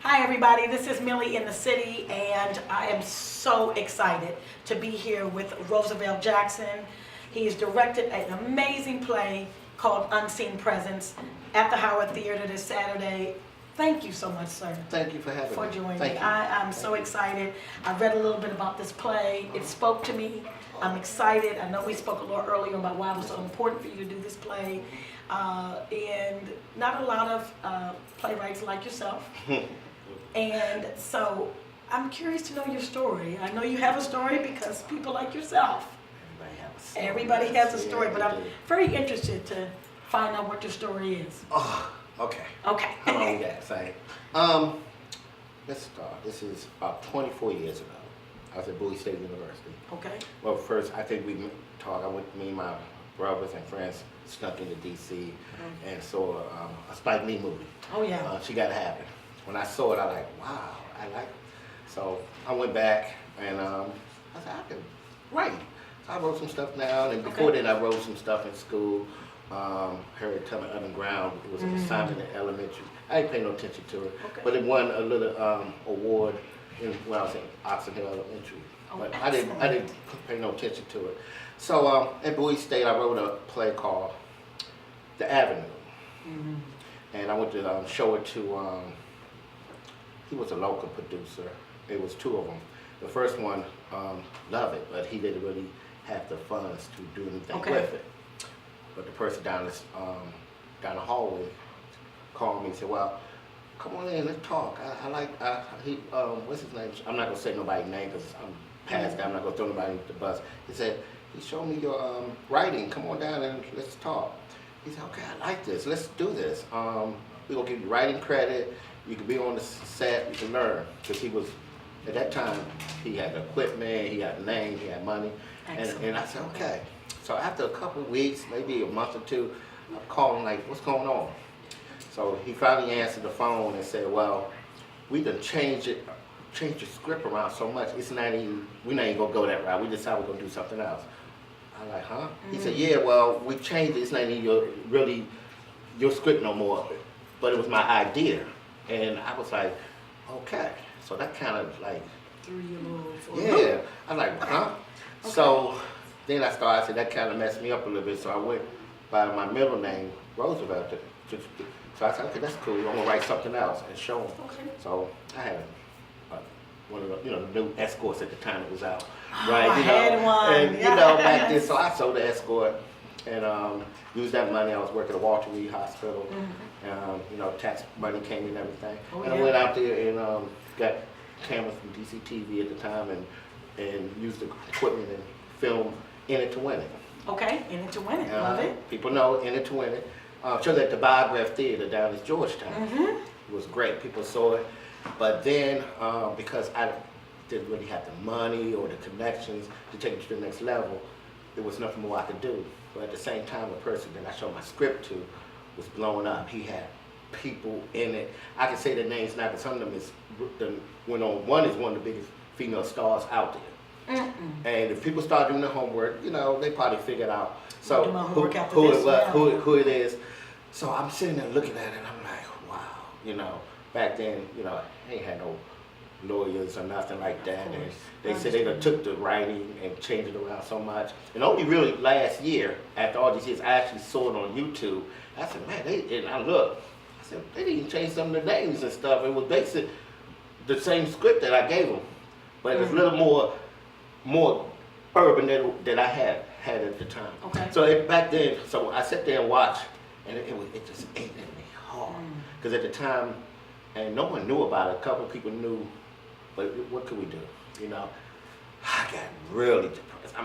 Hi everybody, this is Millie in the city, and I am so excited to be here with Roosevelt Jackson. He's directed an amazing play called Unseen Presence at the Howard Theater this Saturday. Thank you so much, sir. Thank you for having me. For joining Thank me. you. I'm so excited. I read a little bit about this play. It spoke to me. I'm excited. I know we spoke a little earlier about why it was so important for you to do this play. And not a lot of playwrights like yourself. And so I'm curious to know your story. I know you have a story because people like yourself. Everybody has a story, but I'm very interested to find out what your story is. Oh, okay. Okay. How long we got? Say. Let's start. This is about 24 years ago. I was at Bowie State University. Okay. Well, first, I think we talked. Me and my brothers and friends snuck into D.C. and saw a Spike Lee movie. Oh, yeah. She Gotta Have It. When I saw it, I like, wow, I like it. So I went back and I said, I can write. So I wrote some stuff down, and before then I wrote some stuff in school. Harriet Tubman Underground, it was an assignment in elementary. I didn't pay no attention to it, but it won a little award when I was in Oxon Hill Elementary. But I didn't pay no attention to it. So at Bowie State, I wrote a play called The Avenue. And I went to show it to, he was a local producer. It was two of them. The first one loved it, but he didn't really have the funds to do anything with it. But the person down the hallway called me and said, well, come on in, let's talk. What's his name? I'm not gonna say nobody's name because I'm past that. I'm not gonna throw nobody under the bus. He said, he showed me your writing. Come on down and let's talk. He said, okay, I like this. Let's do this. We're gonna give you writing credit. You can be on the set. You can learn. Because he was, at that time, he had equipment, he had a name, he had money. And I said, okay. So after a couple of weeks, maybe a month or two, I called him like, what's going on? So he finally answered the phone and said, well, we done changed the script around so much, we're not even gonna go that route. We decided we're gonna do something else. I'm like, huh? He said, yeah, well, we changed it. It's not even your script no more, but it was my idea. And I was like, okay. So that kind of like, Threw you a little. yeah. I'm like, huh? Okay. So then I said that kind of messed me up a little bit. So I went by my middle name, Roosevelt. So I said, okay, that's cool. I'm gonna write something else and show them. Okay. So I had one of the, the new escorts at the time it was out, right? I had one. And back then, so I sold the escort and used that money. I was working at Walter Reed Hospital. Tax money came in and everything. I went out there and got cameras from DCTV at the time and used the equipment and filmed In It to Win It. Okay, In It to Win It. Love it. People know In It to Win It. Showed at the Biograph Theater down in Georgetown. It was great. People saw it. But then, because I didn't really have the money or the connections to take it to the next level, there was nothing more I could do. But at the same time, the person that I showed my script to was blowing up. He had people in it. I can say the names now, but some of them one is one of the biggest female stars out there. And if people start doing their homework, they probably figured out who it is. So I'm sitting there looking at it and I'm like, wow, back then, I ain't had no lawyers or nothing like that. And they said they took the writing and changed it around so much. And only really last year, after all these years, I actually saw it on YouTube. I said, man, I said, they didn't change some of the names and stuff. It was basically the same script that I gave them, but it was a little more urban than I had at the time. Okay. So back then, so I sat there and watched, and it just ate at me hard. Because at the time, and no one knew about it. A couple of people knew, but what could we do? I got really depressed.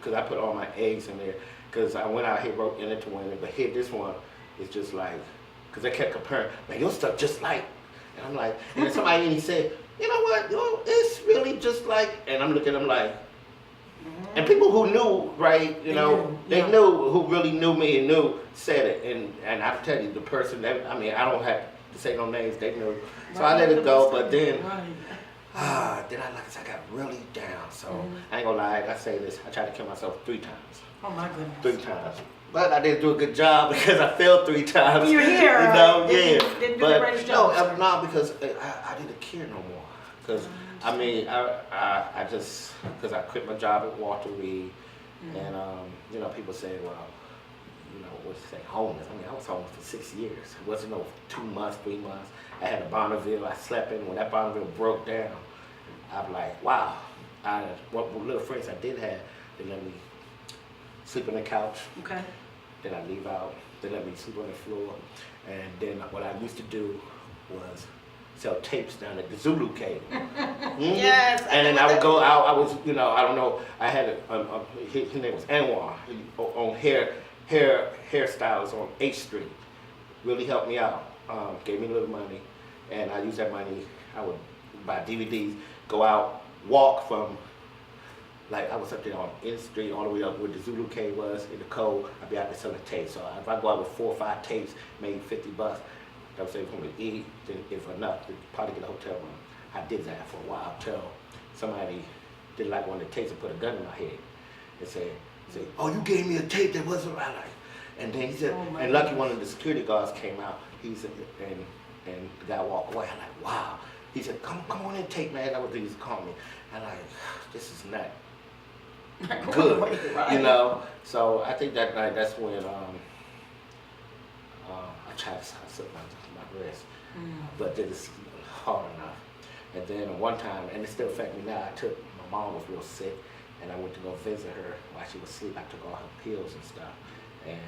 Because I put all my eggs in there. Because I went out here, wrote In It to Win It, but here, this one is just like, because they kept comparing, man, your stuff just like, and I'm like, and then somebody said, you know what, it's really just like, and I'm looking at them like, and people who knew, right, they knew, who really knew me and said it, and I tell you, the person, I don't have to say no names, they knew, so I let it go, but then, then I got really down, so I ain't gonna lie, I say this, I tried to kill myself 3 times. Oh my goodness. 3 times. But I didn't do a good job because I failed 3 times. You're here. You know, Didn't do the greatest job. No, because I didn't care no more. Because I mean, I just because I quit my job at Walter Reed, and you know, people say, well, you know, what you say, homeless. I mean, I was homeless for 6 years. It wasn't no 2 months, 3 months. I had a Bonneville I slept in. When that Bonneville broke down, I'm like, wow. What little friends I did have, they let me sleep on the couch. Okay. Then I leave out. They let me sleep on the floor. And then what I used to do was sell tapes down at the Zulu Cave. Yes. And then I would go out. I was, you know, I don't know. I had his name was Anwar on hairstyles on 8th Street. Really helped me out. Gave me a little money, and I used that money. I would buy DVDs, go out, walk from. Like I was up there on 8th Street all the way up where the Zulu Cave was in the cold. I'd be out there selling tapes. So if I go out with 4 or 5 tapes, maybe $50, that would save for me to eat. Then if enough, to probably get a hotel room. I did that for a while till somebody didn't like one of the tapes and put a gun in my head and said, "Oh, you gave me a tape that wasn't right." And then he said, and lucky one of the security guards came out. He said, and the guy walked away. I'm like, wow. He said, come on in, tape, man. That was what he used to call me. I'm like, this is not good, right. you know. So I think that night, that's when I tried to slip my wrist, but it was hard enough. And then one time, and it still affects me now. My mom was real sick, and I went to go visit her while she was asleep. I took all her pills and stuff, and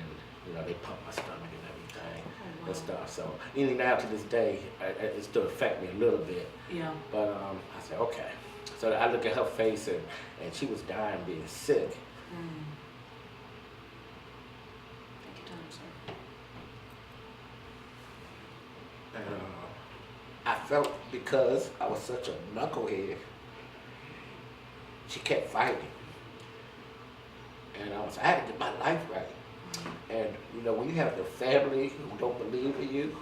you know they pumped my stomach and everything and stuff. So even now to this day, it still affects me a little bit. Yeah. But I said okay. So I look at her face, and she was dying, being sick. Take your time, sir. And I felt because I was such a knucklehead, she kept fighting. And I had to get my life right. And you know, when you have the family who don't believe in you,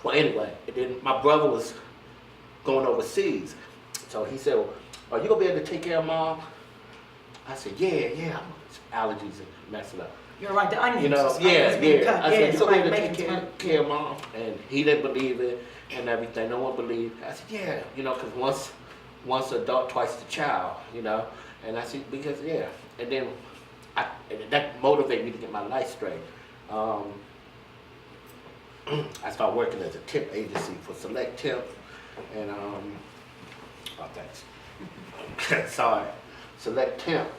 well, anyway, and then my brother was going overseas. So he said, well, are you going to be able to take care of Mom? I said, yeah, allergies and messing up. You're right, the onions. You know, onions being cut. I said, you going to be able to making take care of Mom? And he didn't believe it and everything. No one believed. I said, yeah, you know, because once adult, twice the child, you know. And I said, because, yeah. And then that motivated me to get my life straight. I started working as a tip agency for Select Tip, and oh thanks, sorry, Select Tip.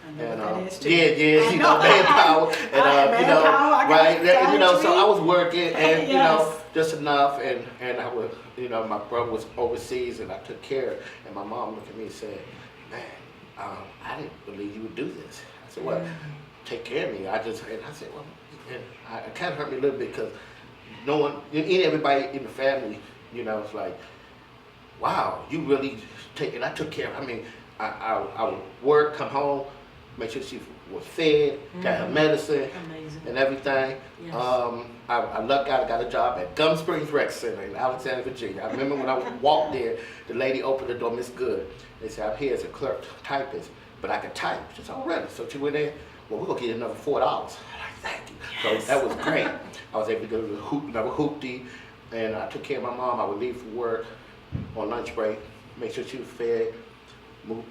I know what that is too. Yeah, you know, manpower, and you know, right, you know, so I was working, and you know, just enough, and I was, you know, my brother was overseas, and I took care, and my mom looked at me and said, man, I didn't believe you would do this. I said, well, take care of me. I said, well. And it kind of hurt me a little bit because no one, everybody in the family, you know, it's like, wow, you really take it. I took care of her. I mean, I would work, come home, make sure she was fed, got her medicine, and everything. Yes. I lucked out, I got a job at Gum Springs Rec Center in Alexandria, Virginia. I remember when I walked there, the lady opened the door, Miss Good. They said, I'm here as a clerk typist, but I can type. She said, oh, really? So she went in, well, we're going to get another $4. Thank you. Yes. So that was great. I was able to go to another hoopty, and I took care of my mom. I would leave for work on lunch break, make sure she was fed,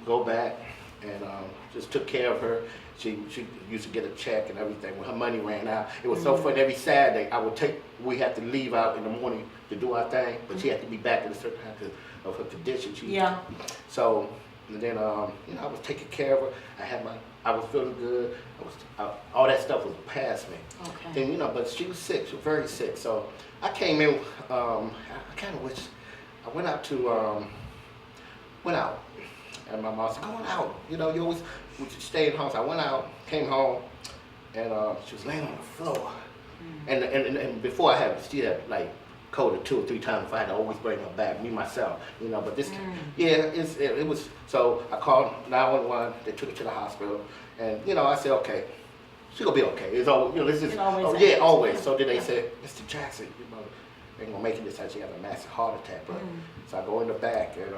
go back, and just took care of her. She used to get a check and everything. When her money ran out, it was so fun. Every Saturday, we had to leave out in the morning to do our thing, but she had to be back at a certain time because of her condition. So, and then, you know, I was taking care of her. I was feeling good. All that stuff was past me. Okay. Then, you know, but she was sick. She was very sick. So I came in. I kind of wish I went out, and my mom said, "Going out. You know, you always would stay in house." I went out, came home, and she was laying on the floor. And before she had like coded 2 or 3 times. If I had to always bring her back, me myself, you know. But this, it was. So I called 911. They took her to the hospital, and you know, I said, okay, she's gonna be okay. It's all, you know, this is, always. So then they said, Mr. Jackson, you know, ain't gonna make it this time. She had a massive heart attack. But so I go in the back, and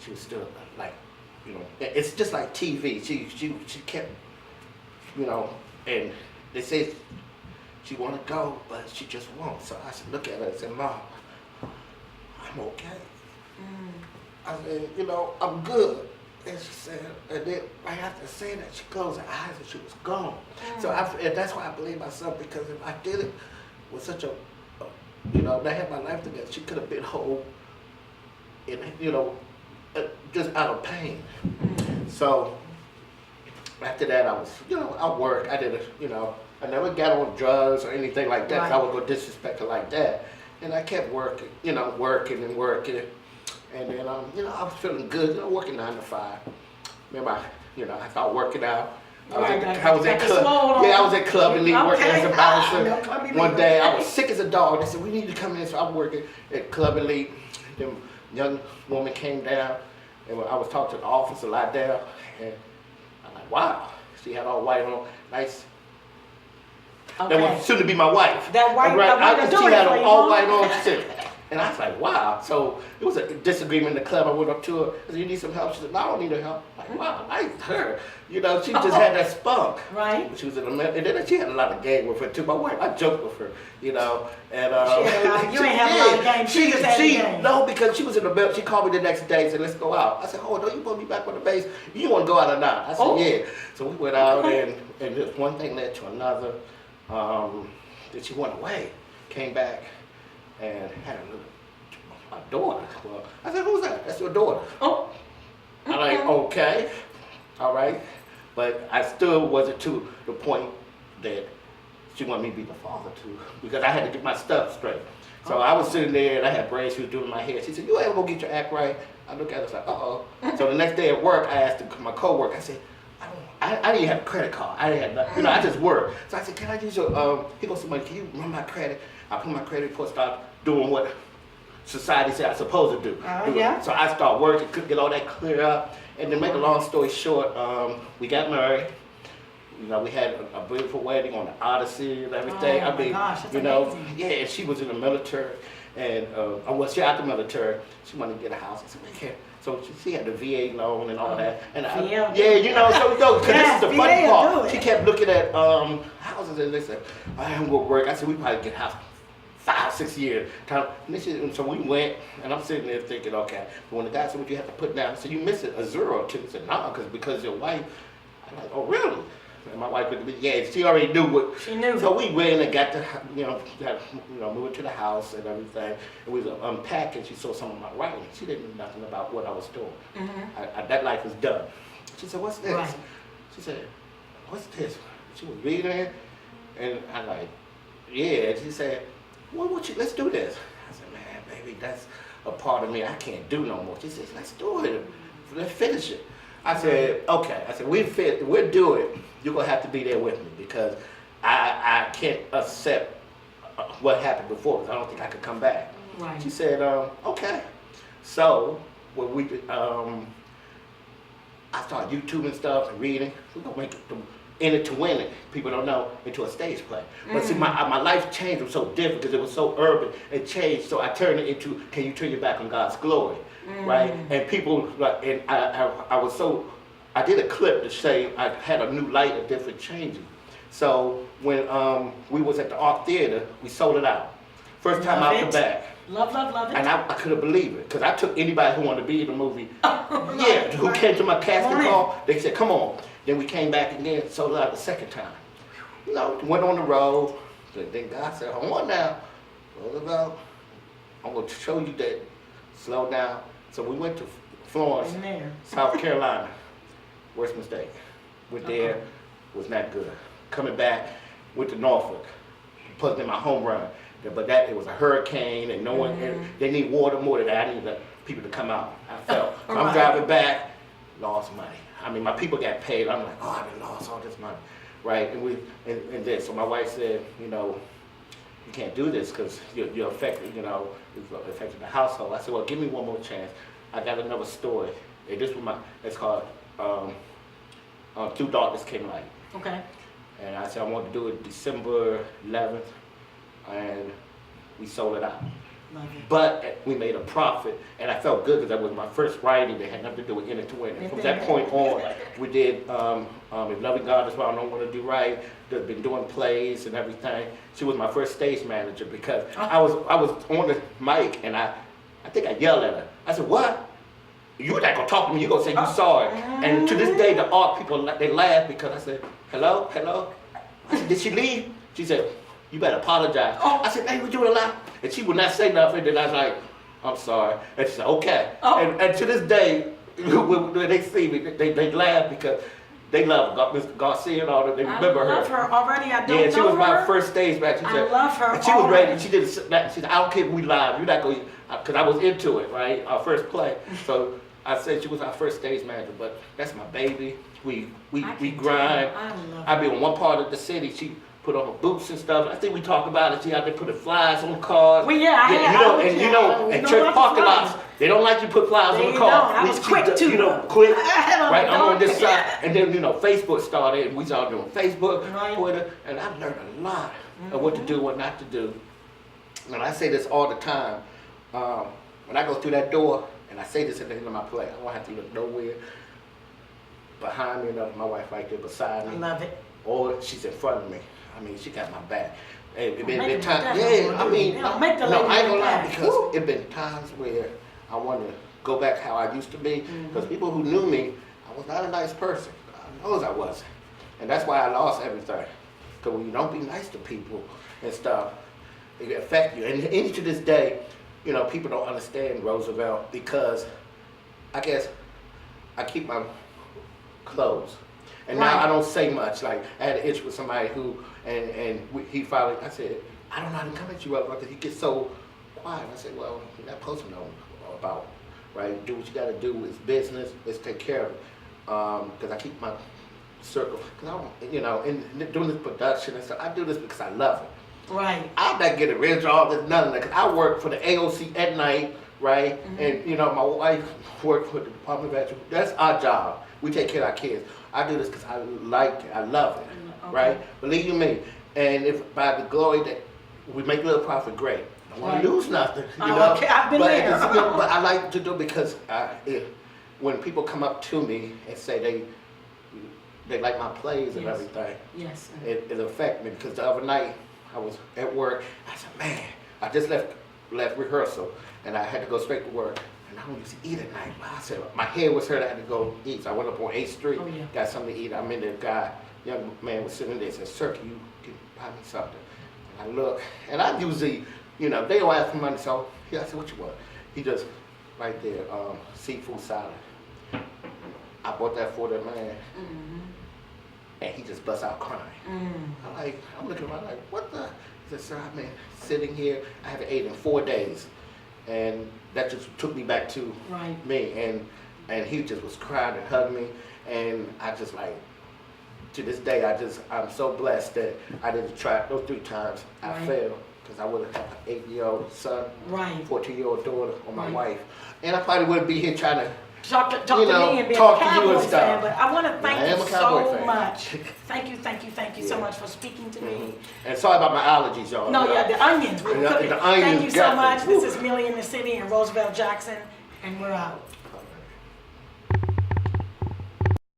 she was still like, you know, it's just like TV. She kept, you know, and they say she want to go, but she just won't. So I said, look at her and said, Mom, I'm okay. I said, you know, I'm good. And she said, and then right after saying that, she closed her eyes and she was gone. So and that's why I believe myself, because if I did it with such a, you know, I had my life together, she could have been whole, and, you know, just out of pain. So after that, I was, you know, I worked. I did, you know, I never got on drugs or anything like that. 'Cause I would go disrespect her like that. And I kept working, you know, working and working. And then, you know, I was feeling good, you know, working 9 to 5. Remember, you know, I started working out. I was at club. Yeah, I was at Club Elite working as a bouncer. One day I was sick as a dog. They said, we need to come in. So I'm working at Club Elite. Then young woman came down, and I was talking to the officer, lie down, and I'm like, wow. She had all white on, nice. Okay. That was soon to be my wife. That white, she had all white on. She said, and I was like, wow. So it was a disagreement in the club. I went up to her. I said, you need some help? She said, no, I don't need her help. I'm like, wow, I liked her. You know, she just had that spunk. Right. She was in America. And then she had a lot of game with her too. My wife, I joked with her, you know. And she had a lot, you ain't have a lot of game. She just had a game. No, because she was in the belt. She called me the next day and said, let's go out. I said, oh, no, you want me back on the base? You want to go out or not? I said, yeah. So we went out, and just one thing led to another. Then she went away, came back, and had my daughter. Well, I said, who's that? That's your daughter. Oh. I'm like, okay, all right. But I still wasn't to the point that she wanted me to be the father to, because I had to get my stuff straight. So I was sitting there, and I had braids. She was doing my hair. She said, you ever go get your act right? I looked at her, I was like, uh-oh. So the next day at work, I asked my coworker, I said, I didn't have a credit card. I didn't have nothing. You know, I just worked. So I said, can I use your, he goes, somebody, can you run my credit? I put my credit report, start doing what society said I'm supposed to do. Yeah. So I started working, could get all that cleared up. And to make a long story short, we got married. You know, we had a beautiful wedding on the Odyssey and everything. Oh, I mean, gosh, that's you know, amazing. yeah, and she was in the military. And she out the military. She wanted to get a house. I said, we can't. So she had the VA loan and all that. And yeah, you know, so because this is the funny part. She kept looking at houses and they said, I'm gonna work. I said, we probably get a house 5, 6 years. And so we went, and I'm sitting there thinking, okay. But when the guy said, what you have to put down? So you miss it, a 0 or 2. I said, no, because your wife. I'm like, oh really? And my wife would be, yeah, she already knew what. She knew. So we went and got to, moved to the house and everything. And we was unpacking. She saw some of my writing. She didn't know nothing about what I was doing. That life was done. She said, what's this? Right. She said, what's this? She was reading it, and I'm like, yeah. And she said, let's do this. I said, man, baby, that's a part of me I can't do no more. She says, let's do it. Let's finish it. I said, okay. I said, we'll do it. You're going to have to be there with me because I can't accept what happened before because I don't think I could come back. Right. She said, okay. So, when we, I started YouTubing stuff and reading. We're going to make it In It to Win It, people don't know, into a stage play. But see, my life changed. It was so different because it was so urban. It changed, so I turned it into, can you turn your back on God's glory? Right? And people, like, and I did a clip to say I had a new light, a different changing. So when we was at the Art Theater, we sold it out. First time out the back. Love it. And I couldn't believe it, because I took anybody who wanted to be in the movie, who came to my casting call, they said, come on. Then we came back again, sold it out the second time. You know, went on the road, then God said, hold on now, Roosevelt, I'm going to show you that, slow down. So we went to Florence, South Carolina. Worst mistake. Went there, was not good. Coming back, went to Norfolk, put in my home run. But it was a hurricane and no one, and they need water more than that. I need the people to come out. I felt. So I'm driving back, lost money. I mean, my people got paid. I'm like, oh, I lost all this money, right? And then, so my wife said, you know, you can't do this because you're affecting, you know, it's affecting the household. I said, well, give me one more chance. I got another story. And this was it's called Through Darkness Came Light. Okay. And I said, I want to do it December 11th, and we sold it out. Love it. But we made a profit, and I felt good because that was my first writing that had nothing to do with Enter to Win. And from that point on, we did If Loving God Is Why I Don't Want to Do Right. They've been doing plays and everything. She was my first stage manager because I was on the mic and I think I yelled at her. I said, "What? You're not gonna talk to me. You're gonna say you saw it." And to this day, the art people they laugh because I said, "Hello, hello." I said, "Did she leave?" She said, "You better apologize." I said, "Hey, we're doing a lot," and she would not say nothing. Then I was like, "I'm sorry," and she said, "Okay." And to this day, when they see me, they laugh because they love Mr. Garcia and all that. They remember her. I love her already. I don't know her. Yeah, she was my first stage manager. I love her. And she was ready. She did. She said, "I don't care if we live. You're not going," because I was into it, right? Our first play. So I said she was our first stage manager. But that's my baby. We grind. I be in one part of the city. She put on her boots and stuff. I think we talked about it. She had to put the flies on cars. Well, yeah, at church parking lots, they don't like you put flies on the car. I was quick too. Quick. Right, I'm on this side, and then Facebook started, and we started doing Facebook, Twitter, and I learned a lot of what to do, what not to do. And I say this all the time. When I go through that door, and I say this at the end of my play, I don't have to look nowhere behind me, and my wife right there beside me. I love it. Or she's in front of me. I mean, she got my back. It been Make times, it I mean, no, make the no, I ain't lady gonna lie back. because it been times where I want to go back how I used to be. Because people who knew me, I was not a nice person. I knows I wasn't, and that's why I lost everything. Because when you don't be nice to people and stuff, it can affect you. And to this day, people don't understand Roosevelt because I guess I keep my clothes. And now I don't say much. Like I had an issue with somebody who, he finally, I said, "I don't know how to come at you up because he gets so quiet." I said, "Well, you're not supposed to know about, right? Do what you got to do. It's business. Let's take care of it." Because I keep my circle. Because I don't, in doing this production and stuff, I do this because I love it. Right. I'm not getting a real job. There's none of that. Because I work for the AOC at night, right? And my wife works for the Department of Veterans. That's our job. We take care of our kids. I do this because I like it. I love it, right? Believe you me. And if by the glory that we make a little profit, great. I don't want to lose nothing, Okay, I've been there. But I like to do it because when people come up to me and say they like my plays and everything, yes, it affects me. Because the other night I was at work. I said, "Man, I just left rehearsal and I had to go straight to work. And I don't used to eat at night." But I said, my head was hurt, I had to go eat. So I went up on 8th Street, got something to eat. I'm in there, young man was sitting there and said, "Sir, can you buy me something?" And I look, and I usually, they don't ask for money, so I said, "What you want?" He just, right there, seafood salad. I bought that for that man, and he just bust out crying. I'm looking around like, "What the?" He said, "Sir, I've been sitting here, I haven't ate in 4 days." And that just took me back to me, and he just was crying and hugged me, and I just like, to this day, I'm so blessed that I didn't try those 3 times. I failed because I would have had an 8-year-old son, 14-year-old daughter, or my wife, and I probably wouldn't be here trying to talk to me and be a Cowboy fan, but I want to thank you so much. Thank you so much for speaking to me. And sorry about my allergies, y'all. No, the onions. The onions. Thank you so much. This is Millie in the City and Roosevelt Jackson, and we're out.